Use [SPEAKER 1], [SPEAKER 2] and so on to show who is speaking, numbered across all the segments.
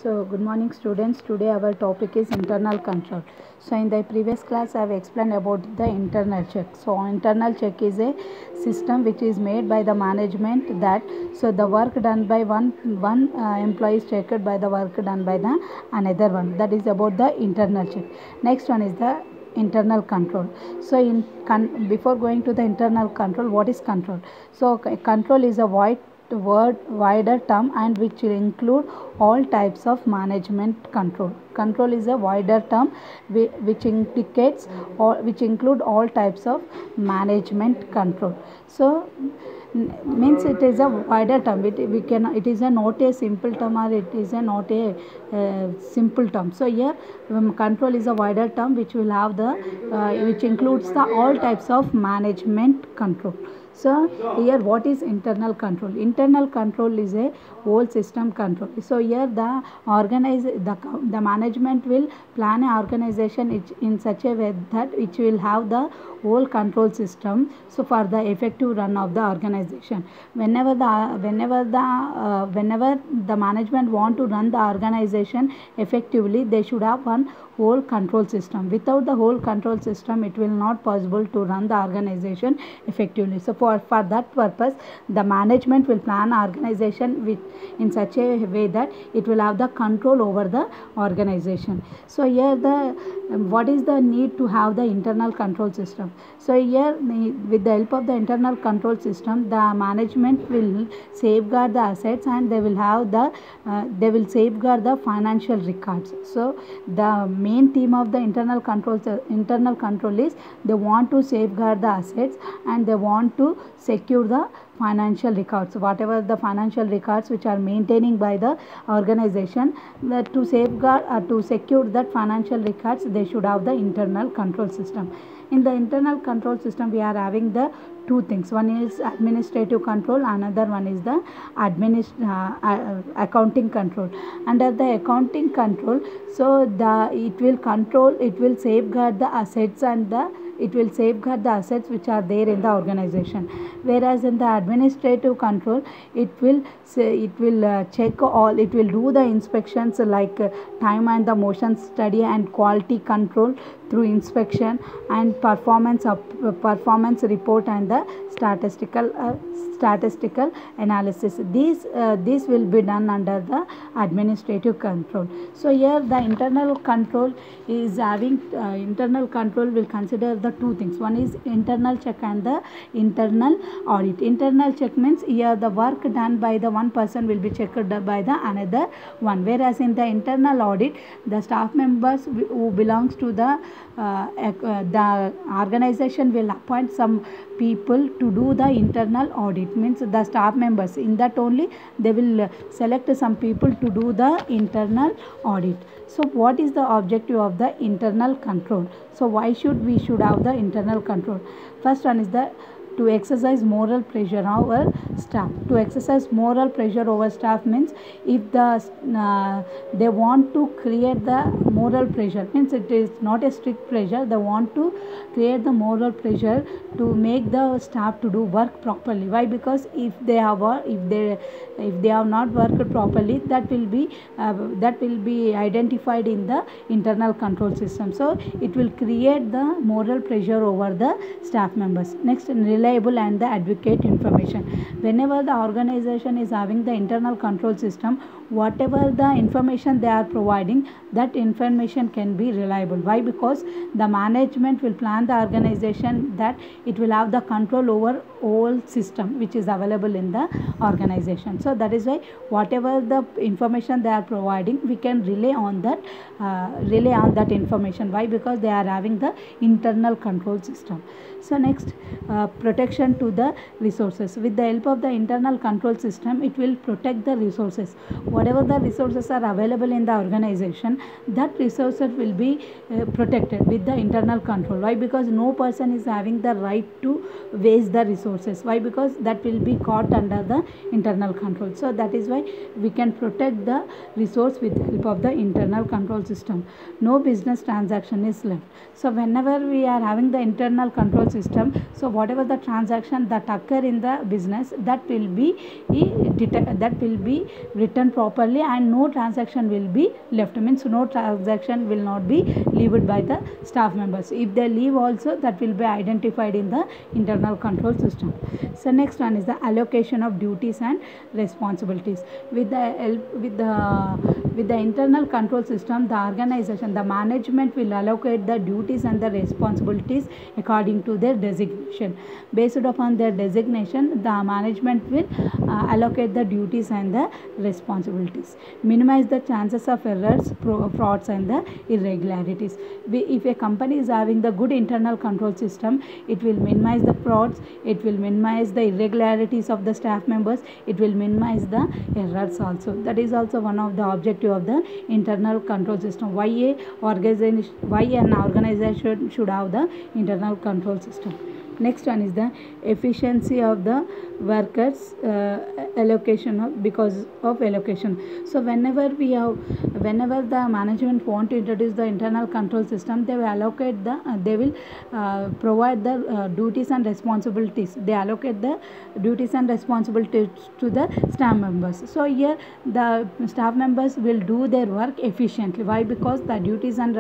[SPEAKER 1] So good morning students. Today our topic is internal control. So in the previous class I have explained about the internal check. So internal check is a system which is made by the management that the work done by one employee is checked by the work done by the another one. That is about the internal check. Next one is the internal control. So before going to the internal control, what is control? So control is a wider term and which will include all types of management control. Control is a wider term which indicates or which include all types of management control. So means it is a wider term. It is a not a simple term or it is a not a simple term. So here control is a wider term which will have the which includes the all types of management control. So here what is internal control? Internal control is a whole system control. So here the management will plan an organization in such a way that which will have the whole control system. So for the effective run of the organization, whenever the management want to run the organization effectively, they should have one whole control system. Without the whole control system, it will not possible to run the organization effectively. So for that purpose, the management will plan organization in such a way that it will have the control over the organization. So here what is the need to have the internal control system? So here with the help of the internal control system, the management will safeguard the assets and they will safeguard the financial records. So the main theme of the internal control is they want to safeguard the assets and they want to secure the financial records, whatever the financial records which are maintaining by the organization, that to safeguard or to secure that financial records, they should have the internal control system. In the internal control system, we are having the two things. One is administrative control, another one is the accounting control. Under the accounting control, so it will safeguard the assets and it will safeguard the assets which are there in the organization. Whereas in the administrative control, it will check all, it will do the inspections like time and the motion study and quality control through inspection and performance report and the statistical analysis. These will be done under the administrative control. So here the internal control is having internal control will consider the two things. One is internal check and the internal audit. Internal check means here the work done by the one person will be checked by the another one, whereas in the internal audit, the staff members who belongs to the organization will appoint some people to do the internal audit. Means the staff members, in that only they will select some people to do the internal audit. So what is the objective of the internal control? So why we should have the internal control? First one is to exercise moral pressure over staff. To exercise moral pressure over staff means if they want to create the moral pressure, means it is not a strict pressure, they want to create the moral pressure to make the staff to do work properly. Why? Because if they have not worked properly, that will be identified in the internal control system. So it will create the moral pressure over the staff members. Next, reliable and the adequate information. Whenever the organization is having the internal control system, whatever the information they are providing, that information can be reliable. Why? Because the management will plan the organization that it will have the control over whole system which is available in the organization. So that is why whatever the information they are providing, we can rely on that information. Why? Because they are having the internal control system. So next, protection to the resources. With the help of the internal control system, it will protect the resources. Whatever the resources are available in the organization, that resources will be protected with the internal control. Why? Because no person is having the right to waste the resources. Why? Because that will be caught under the internal control. So that is why we can protect the resource with the help of the internal control system. No business transaction is left. So whenever we are having the internal control system, so whatever the transaction that occur in the business, that will be written properly properly and no transaction will be left, means no transaction will not be leaved by the staff members. If they leave also, that will be identified in the internal control system. So next one is the allocation of duties and responsibilities. With the internal control system, the organization, the management will allocate the duties and the responsibilities according to their designation. Based upon their designation, the management will allocate the duties and the responsibilities. Minimize the chances of errors, frauds and the irregularities. If a company is having the good internal control system, it will minimize the frauds, it will minimize the irregularities of the staff members, it will minimize the errors also. That is also one of the objective of the internal control system. Why an organization should have the internal control system. Next one is the efficiency of the workers allocation because of allocation. So whenever the management want to introduce the internal control system, they will allocate they will provide the duties and responsibilities. They allocate the duties and responsibilities to the staff members. So here the staff members will do their work efficiently. Why? Because the duties and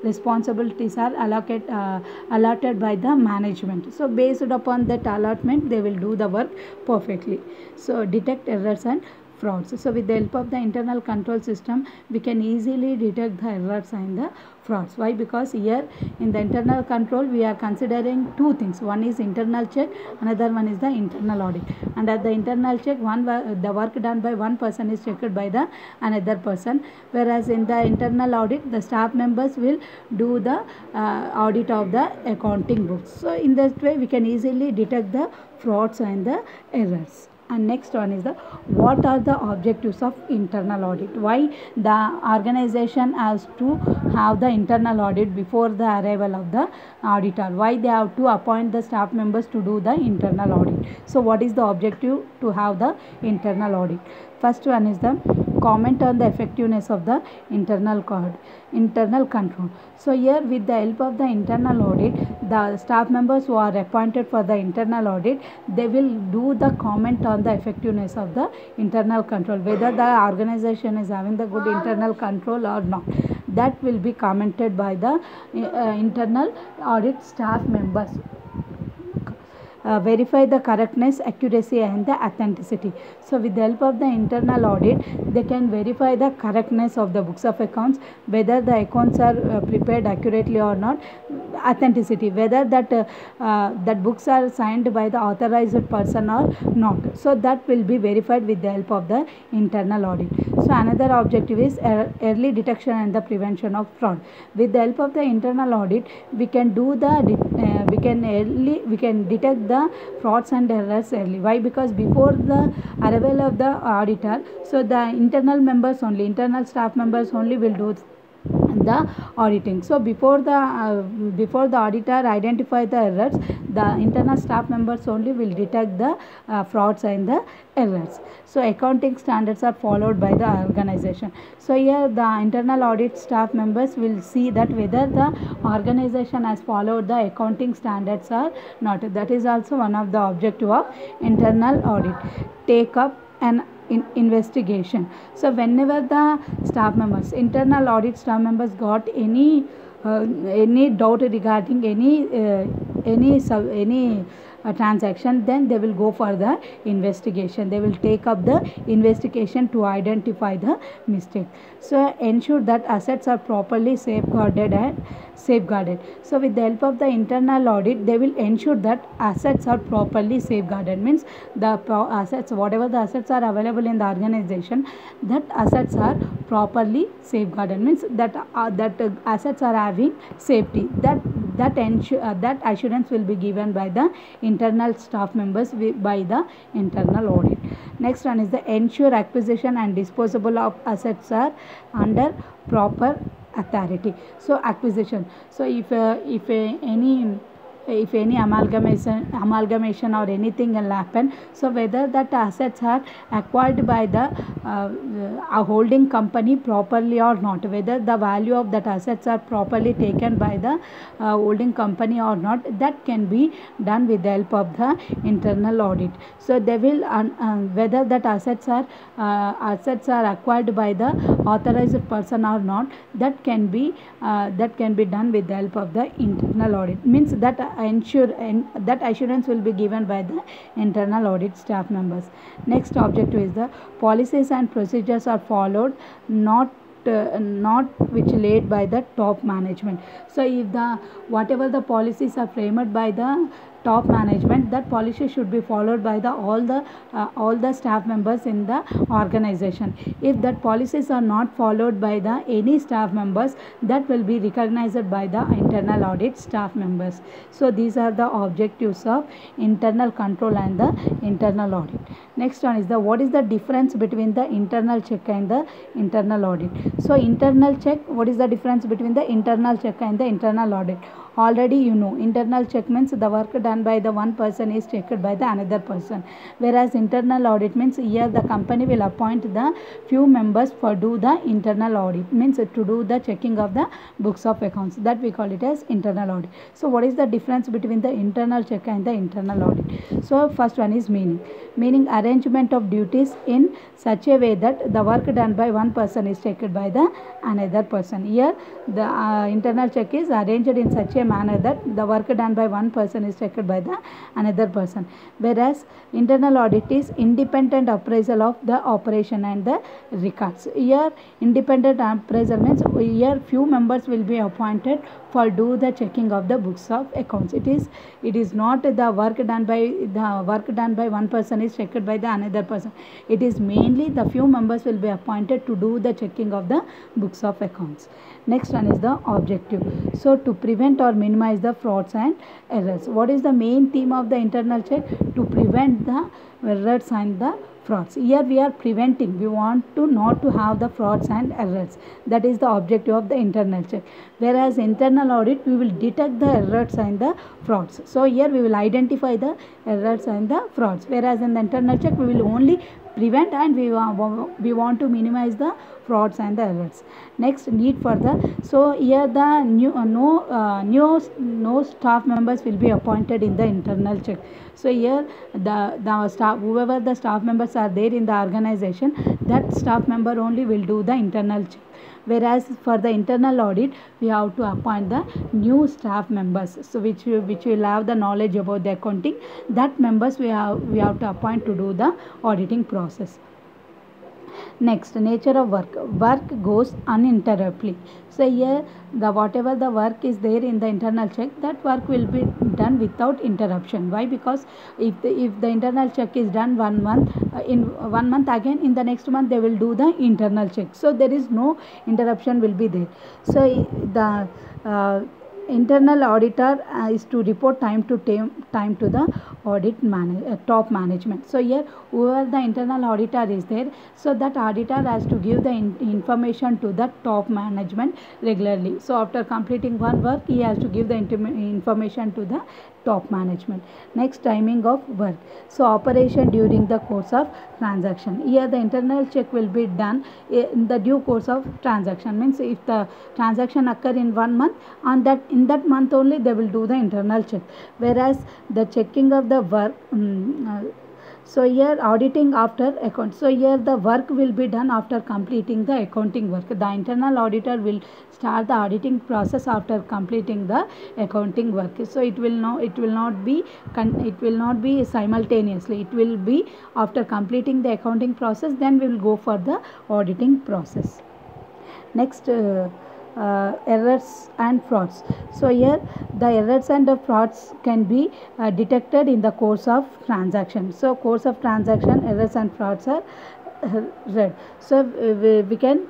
[SPEAKER 1] responsibilities are allotted by the management. So based upon that allotment, they will do the work perfectly. So detect errors and frauds. So with the help of the internal control system, we can easily detect the errors and the frauds. Why? Because here in the internal control, we are considering two things. One is internal check, another one is the internal audit. And at the internal check, the work done by one person is checked by the another person, whereas in the internal audit, the staff members will do the audit of the accounting books. So in that way, we can easily detect the frauds and the errors. And next one is the what are the objectives of internal audit. Why the organization has to have the internal audit before the arrival of the auditor. Why they have to appoint the staff members to do the internal audit. So what is the objective to have the internal audit? First one is the comment on the effectiveness of the internal control. So here with the help of the internal audit, the staff members who are appointed for the internal audit, they will do the comment on the effectiveness of the internal control, whether the organization is having the good internal control or not. That will be commented by the internal audit staff members. Verify the correctness, accuracy and the authenticity. So with the help of the internal audit, they can verify the correctness of the books of accounts, whether the accounts are prepared accurately or not. Authenticity, whether that books are signed by the authorized person or not. So that will be verified with the help of the internal audit. So another objective is early detection and the prevention of fraud. With the help of the internal audit, we can do we can detect the frauds and errors early. Why? Because before the arrival of the auditor, so the internal staff members only will do the auditing. So before the auditor identify the errors, the internal staff members only will detect the frauds and the errors. So accounting standards are followed by the organization. So here the internal audit staff members will see that whether the organization has followed the accounting standards or not. That is also one of the objective of internal audit. Take up an investigation. So whenever the internal audit staff members got any doubt regarding any transaction, then they will go for the investigation. They will take up the investigation to identify the mistake. So ensure that assets are properly safeguarded. So with the help of the internal audit, they will ensure that assets are properly safeguarded. Means the assets, whatever the assets are available in the organization, that assets are properly safeguarded. Means that assets are having safety. That assurance will be given by the internal staff members by the internal audit. Next one is the ensure acquisition and disposal of assets are under proper authority. So acquisition. So if any if any amalgamation or anything will happen, so whether that assets are acquired by the a holding company properly or not, whether the value of that assets are properly taken by the holding company or not, that can be done with the help of the internal audit. So they will whether that assets are acquired by the authorized person or not, that can be done with the help of the internal audit. Means that that assurance will be given by the internal audit staff members. Next objective is the policies and procedures are followed, not which laid by the top management. So if the whatever the policies are framed by the top management, that policy should be followed by all the staff members in the organization. If that policies are not followed by the any staff members, that will be recognized by the internal audit staff members. So these are the objectives of internal control and the internal audit. Next one is the what is the difference between the internal check and the internal audit. So internal check, what is the difference between the internal check and the internal audit? Already you know, internal check means the work done by the one person is checked by the another person, whereas internal audit means here the company will appoint the few members for do the internal audit, means to do the checking of the books of accounts, that we call it as internal audit. So what is the difference between the internal check and the internal audit? So first one is meaning arrangement of duties in such a way that the work done by one person is checked by the another person. Here the internal check is arranged in such a manner that the work done by one person is checked by the another person, whereas internal audit is independent appraisal of the operation and the records. Here independent appraisal means here few members will be appointed for do the checking of the books of accounts. It is not the work done by one person is checked by the another person. It is mainly the few members will be appointed to do the checking of the books of accounts. Next one is the objective. So to prevent or minimize the frauds and errors. What is the main theme of the internal check? To prevent the errors and the frauds. Here we are preventing, we want to not to have the frauds and errors. That is the objective of the internal check. Whereas internal audit, we will detect the errors and the frauds. So here we will identify the errors and the frauds, whereas in the internal check we will only prevent and we want to minimize the frauds and the errors. Next, need for the, so here the no staff members will be appointed in the internal check. So here the staff, whoever the staff members are there in the organization, that staff member only will do the internal check. Whereas for the internal audit, we have to appoint the new staff members, so which will have the knowledge about the accounting. That members we have to appoint to do the auditing process. Next, nature of work. Work goes uninterruptedly. So here the whatever the work is there in the internal check, that work will be done without interruption. Why? Because if the internal check is done 1 month, in 1 month again in the next month they will do the internal check. So there is no interruption will be there. So the internal auditor is to report time to the audit top management. So here whoever the internal auditor is there, so that auditor has to give the information to the top management regularly. So after completing one work, he has to give the information to the top management. Next, timing of work. So operation during the course of transaction. Here the internal check will be done in the due course of transaction. Means if the transaction occur in 1 month, on that in that month only they will do the internal check. Whereas the checking of the work, so here auditing after account. So here the work will be done after completing the accounting work. The internal auditor will start the auditing process after completing the accounting work. So it will not be simultaneously. It will be after completing the accounting process, then we will go for the auditing process. Next, errors and frauds. So here the errors and the frauds can be detected in the course of transaction. So course of transaction, errors and frauds are read. So we can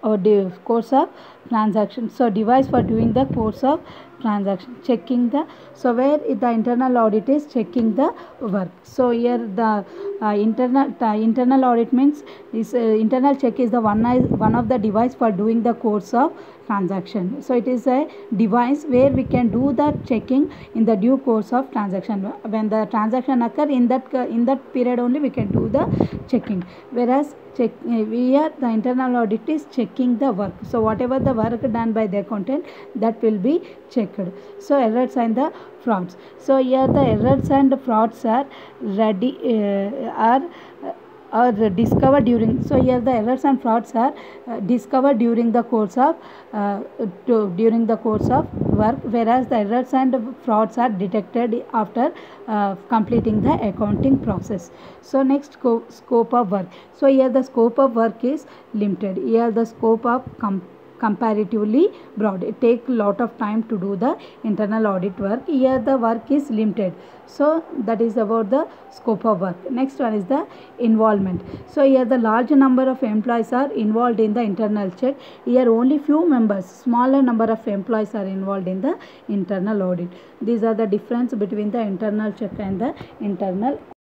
[SPEAKER 1] or the course of transaction. So device for doing the course of transaction, checking the, so where the internal audit is checking the work. So here the internal audit means is internal check is the one of the device for doing the course of transaction. So it is a device where we can do the checking in the due course of transaction. When the transaction occur, in that period only we can do the checking. Whereas here the internal audit is checking the work. So whatever the work done by the accountant, that will be checked. So errors and the frauds. So here the errors and frauds are discovered during, so here the errors and frauds are discovered during the course of work, whereas the errors and frauds are detected after completing the accounting process. So next, scope of work. So here the scope of work is limited. Here the scope of comparatively broad. It takes a lot of time to do the internal audit work. Here the work is limited. So that is about the scope of work. Next one is the involvement. So here the large number of employees are involved in the internal check. Here only few members, smaller number of employees are involved in the internal audit. These are the difference between the internal check and the internal